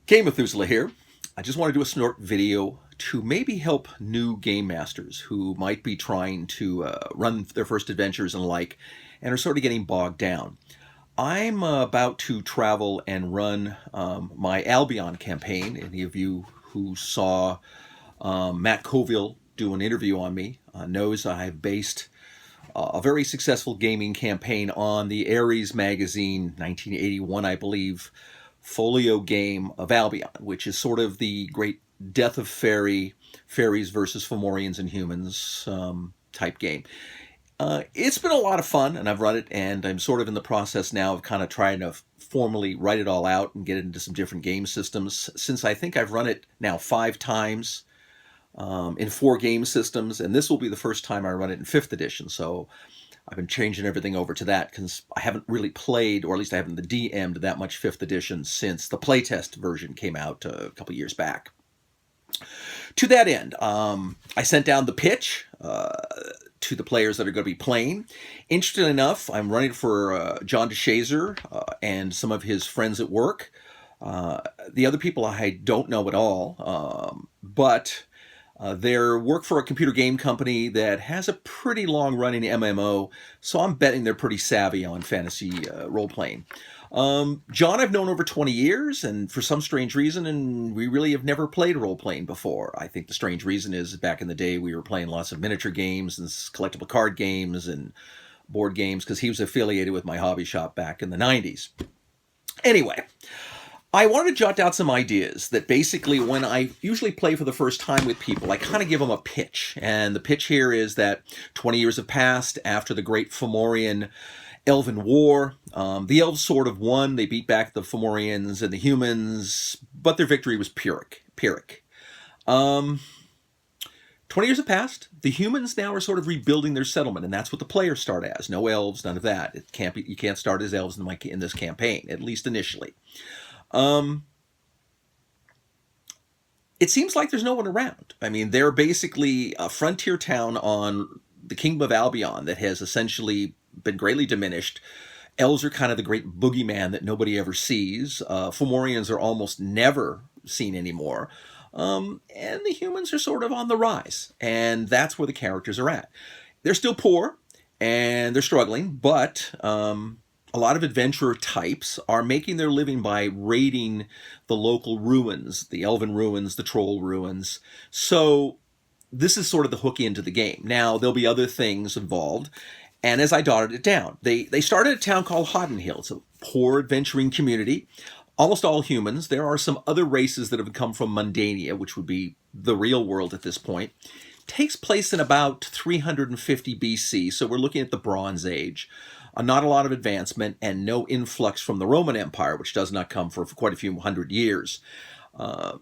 Okay, Methuselah here. I just want to do a snort video to maybe help new game masters who might be trying to run their first adventures and and are sort of getting bogged down. I'm about to travel and run my Albion campaign. Any of you who saw Matt Colville do an interview on me knows I've based a very successful gaming campaign on the Ares magazine, 1981, I believe, folio game of Albion, which is sort of the great death of fairies versus Fomorians and humans type game. It's been a lot of fun, and I've run it, and I'm sort of in the process now of kind of trying to formally write it all out and get it into some different game systems, since I think I've run it now 5 times in 4 game systems, and this will be the first time I run it in 5th edition, so I've been changing everything over to that because I haven't really played, or at least I haven't DM'd that much 5th edition since the playtest version came out a couple years back. To that end, I sent down the pitch to the players that are going to be playing. Interestingly enough, I'm running for John DeShazer and some of his friends at work. The other people I don't know at all, but they work for a computer game company that has a pretty long-running MMO, so I'm betting they're pretty savvy on fantasy role-playing. John I've known over 20 years, and for some strange reason, and we really have never played role-playing before. I think the strange reason is back in the day we were playing lots of miniature games and collectible card games and board games because he was affiliated with my hobby shop back in the 90s. Anyway, I wanted to jot down some ideas that basically when I usually play for the first time with people, I kind of give them a pitch. And the pitch here is that 20 years have passed after the great Fomorian Elven War. The elves sort of won. They beat back the Fomorians and the humans, but their victory was Pyrrhic. 20 years have passed. The humans now are sort of rebuilding their settlement, and that's what the players start as. No elves, none of that. You can't start as elves in this campaign, at least initially. It seems like there's no one around. I mean, they're basically a frontier town on the Kingdom of Albion that has essentially been greatly diminished. Elves are kind of the great boogeyman that nobody ever sees. Fomorians are almost never seen anymore. And the humans are sort of on the rise. And that's where the characters are at. They're still poor, and they're struggling, but a lot of adventurer types are making their living by raiding the local ruins, the elven ruins, the troll ruins. So this is sort of the hook into the game. Now, there'll be other things involved. And as I dotted it down, they started a town called Hoddenhill. It's a poor adventuring community, almost all humans. There are some other races that have come from Mundania, which would be the real world at this point. Takes place in about 350 BC, so we're looking at the Bronze Age. Not a lot of advancement and no influx from the Roman Empire, which does not come for quite a few hundred years. I'm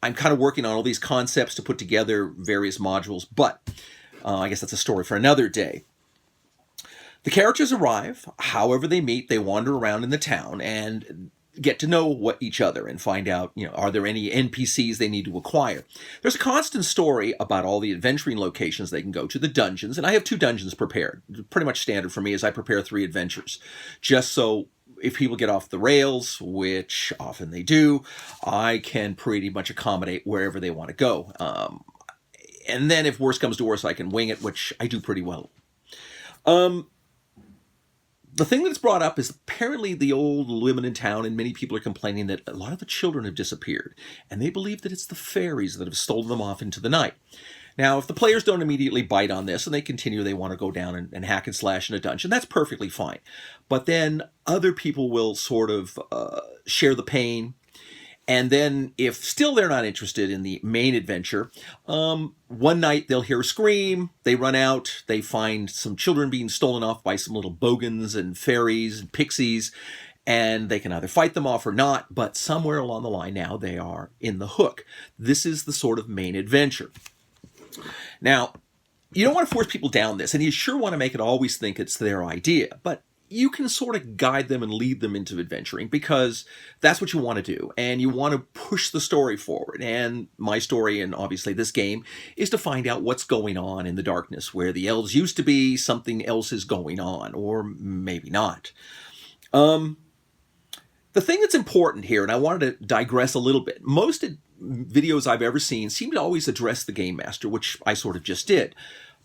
kind of working on all these concepts to put together various modules, but I guess that's a story for another day. The characters arrive. However they meet, they wander around in the town and get to know each other and find out, are there any NPCs they need to acquire. There's a constant story about all the adventuring locations they can go to, the dungeons, and I have 2 dungeons prepared. Pretty much standard for me is I prepare 3 adventures, just so if people get off the rails, which often they do, I can pretty much accommodate wherever they want to go. And then if worse comes to worse, I can wing it, which I do pretty well. The thing that's brought up is apparently the old women in town, and many people are complaining that a lot of the children have disappeared, and they believe that it's the fairies that have stolen them off into the night. Now, if the players don't immediately bite on this and they continue, they want to go down and hack and slash in a dungeon, that's perfectly fine. But then other people will sort of share the pain. And then if still they're not interested in the main adventure, one night they'll hear a scream, they run out, they find some children being stolen off by some little bogans and fairies and pixies, and they can either fight them off or not, but somewhere along the line now they are in the hook. This is the sort of main adventure. Now, you don't want to force people down this, and you sure want to make it always think it's their idea, but you can sort of guide them and lead them into adventuring because that's what you want to do. And you want to push the story forward. And my story, and obviously this game, is to find out what's going on in the darkness. Where the elves used to be, something else is going on, or maybe not. The The thing that's important here, and I wanted to digress a little bit, most videos I've ever seen seem to always address the game master, which I sort of just did.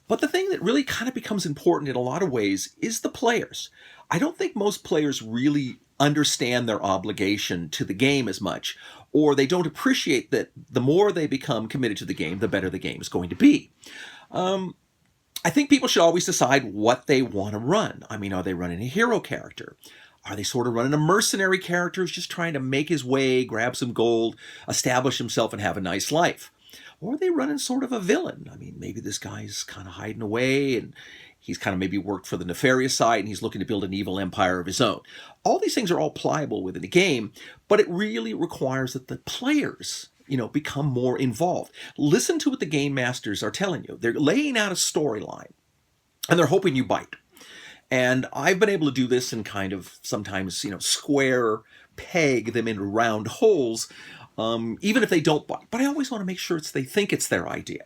But the thing that really kind of becomes important in a lot of ways is the players. I don't think most players really understand their obligation to the game as much, or they don't appreciate that the more they become committed to the game, the better the game is going to be. I think people should always decide what they want to run. I mean, are they running a hero character? Are they sort of running a mercenary character who's just trying to make his way, grab some gold, establish himself, and have a nice life? Or are they running sort of a villain? I mean, maybe this guy's kind of hiding away and he's kind of maybe worked for the nefarious side and he's looking to build an evil empire of his own. All these things are all pliable within the game, but it really requires that the players, become more involved. Listen to what the game masters are telling you. They're laying out a storyline and they're hoping you bite. And I've been able to do this and kind of sometimes, square peg them into round holes, even if they don't bite. But I always want to make sure they think it's their idea.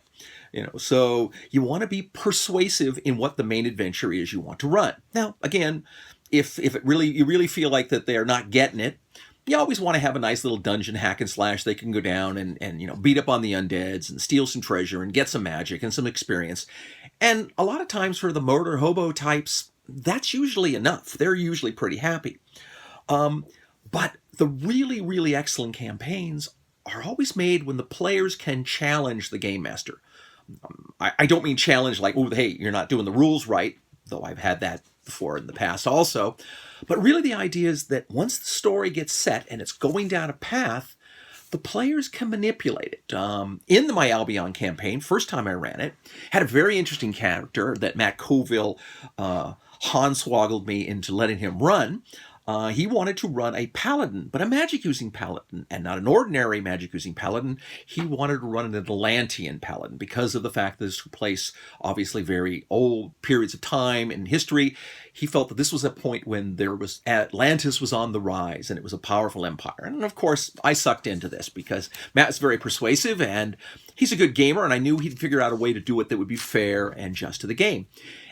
So you want to be persuasive in what the main adventure is you want to run. Now, again, if you really feel like that they're not getting it, you always want to have a nice little dungeon hack and slash they can go down and beat up on the undeads and steal some treasure and get some magic and some experience. And a lot of times for the murder hobo types, that's usually enough. They're usually pretty happy. But the really, really excellent campaigns are always made when the players can challenge the game master. I don't mean challenge like, oh, hey, you're not doing the rules right, though I've had that before in the past also. But really the idea is that once the story gets set and it's going down a path, the players can manipulate it. In My Albion campaign, first time I ran it, had a very interesting character that Matt Colville hornswoggled me into letting him run. He wanted to run a paladin, but a magic-using paladin, and not an ordinary magic-using paladin. He wanted to run an Atlantean paladin because of the fact that this took place, obviously, very old periods of time in history. He felt that this was a point when Atlantis was on the rise, and it was a powerful empire. And of course, I sucked into this because Matt's very persuasive, and he's a good gamer, and I knew he'd figure out a way to do it that would be fair and just to the game.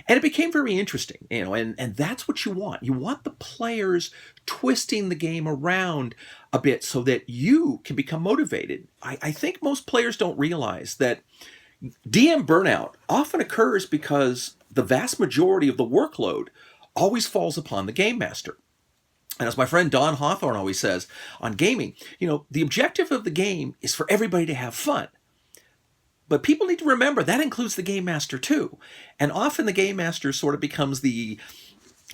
And it became very interesting, and that's what you want. You want the players twisting the game around a bit so that you can become motivated. I think most players don't realize that DM burnout often occurs because the vast majority of the workload always falls upon the game master. And as my friend Don Hawthorne always says on gaming, the objective of the game is for everybody to have fun. But people need to remember that includes the game master too. And often the game master sort of becomes the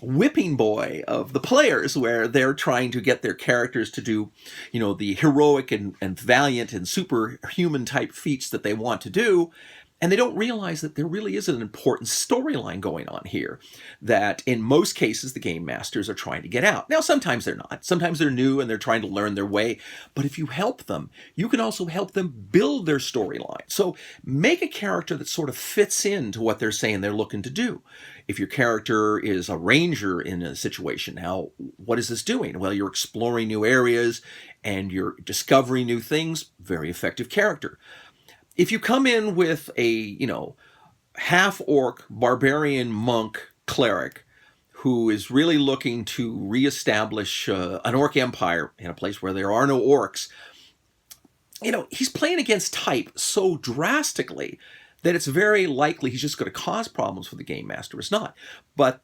whipping boy of the players where they're trying to get their characters to do, the heroic and valiant and superhuman type feats that they want to do. And they don't realize that there really is an important storyline going on here that in most cases the game masters are trying to get out. Now, sometimes they're not. Sometimes they're new and they're trying to learn their way. But if you help them, you can also help them build their storyline. So make a character that sort of fits into what they're saying they're looking to do. If your character is a ranger in a situation, now what is this doing? Well, you're exploring new areas and you're discovering new things. Very effective character. If you come in with a, half-orc barbarian monk cleric who is really looking to reestablish an orc empire in a place where there are no orcs, he's playing against type so drastically that it's very likely he's just going to cause problems for the game master. It's not. But,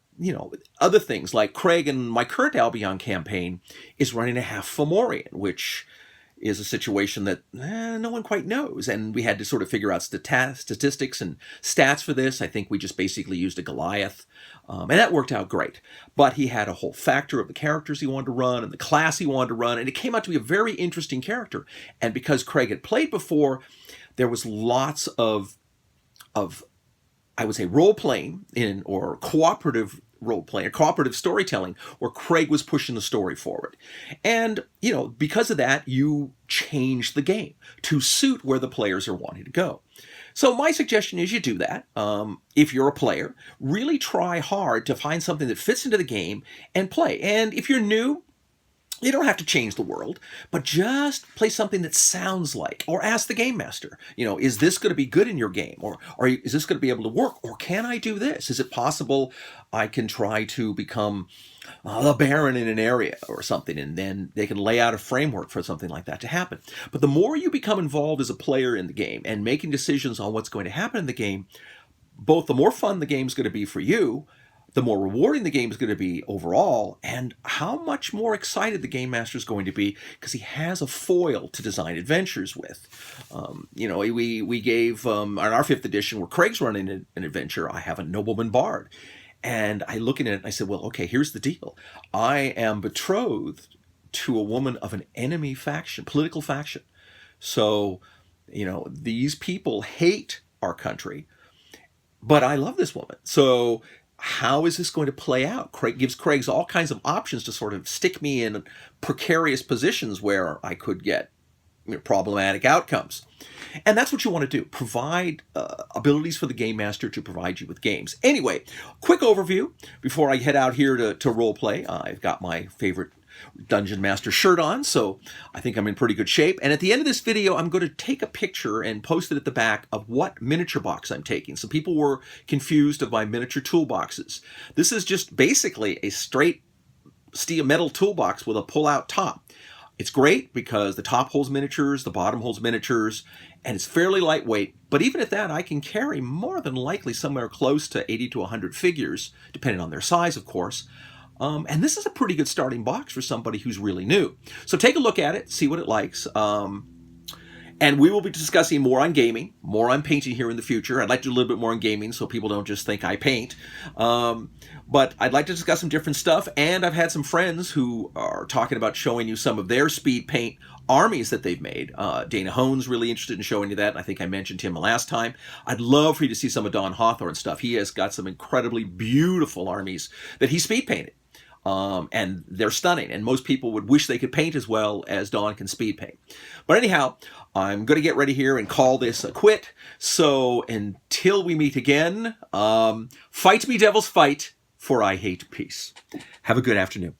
other things like Craig in my current Albion campaign is running a half Fomorian, which is a situation that no one quite knows. And we had to sort of figure out statistics and stats for this. I think we just basically used a Goliath. And that worked out great. But he had a whole factor of the characters he wanted to run and the class he wanted to run. And it came out to be a very interesting character. And because Craig had played before, there was lots of I would say, role-playing or cooperative role-playing, or cooperative storytelling, where Craig was pushing the story forward. And, because of that, you change the game to suit where the players are wanting to go. So my suggestion is you do that. If you're a player, really try hard to find something that fits into the game and play. And if you're new, You don't have to change the world, but just play something that sounds like, or ask the game master, is this going to be good in your game? Or is this going to be able to work? Or can I do this? Is it possible I can try to become the Baron in an area or something? And then they can lay out a framework for something like that to happen. But the more you become involved as a player in the game and making decisions on what's going to happen in the game, both the more fun the game's going to be for you, the more rewarding the game is going to be overall, and how much more excited the game master is going to be because he has a foil to design adventures with. We gave on our 5th edition where Craig's running an adventure, I have a nobleman bard. And I look at it and I said, well, okay, here's the deal. I am betrothed to a woman of an enemy faction, political faction. So, these people hate our country, but I love this woman. So how is this going to play out? Craig gives Craig's all kinds of options to sort of stick me in precarious positions where I could get problematic outcomes. And that's what you want to do. Provide abilities for the game master to provide you with games. Anyway, quick overview before I head out here to role play. I've got my favorite Dungeon Master shirt on, so I think I'm in pretty good shape. And at the end of this video, I'm going to take a picture and post it at the back of what miniature box I'm taking. Some people were confused of my miniature toolboxes. This is just basically a straight steel metal toolbox with a pull-out top. It's great because the top holds miniatures, the bottom holds miniatures, and it's fairly lightweight. But even at that, I can carry more than likely somewhere close to 80 to 100 figures, depending on their size, of course. And this is a pretty good starting box for somebody who's really new. So take a look at it, see what it likes. And we will be discussing more on gaming, more on painting here in the future. I'd like to do a little bit more on gaming so people don't just think I paint. But I'd like to discuss some different stuff. And I've had some friends who are talking about showing you some of their speed paint armies that they've made. Dana Hone's really interested in showing you that. I think I mentioned him last time. I'd love for you to see some of Don Hawthorne's stuff. He has got some incredibly beautiful armies that he speed painted. And they're stunning, and most people would wish they could paint as well as Don can speed paint. But anyhow, I'm going to get ready here and call this a quit. So until we meet again, fight me, devils, fight, for I hate peace. Have a good afternoon.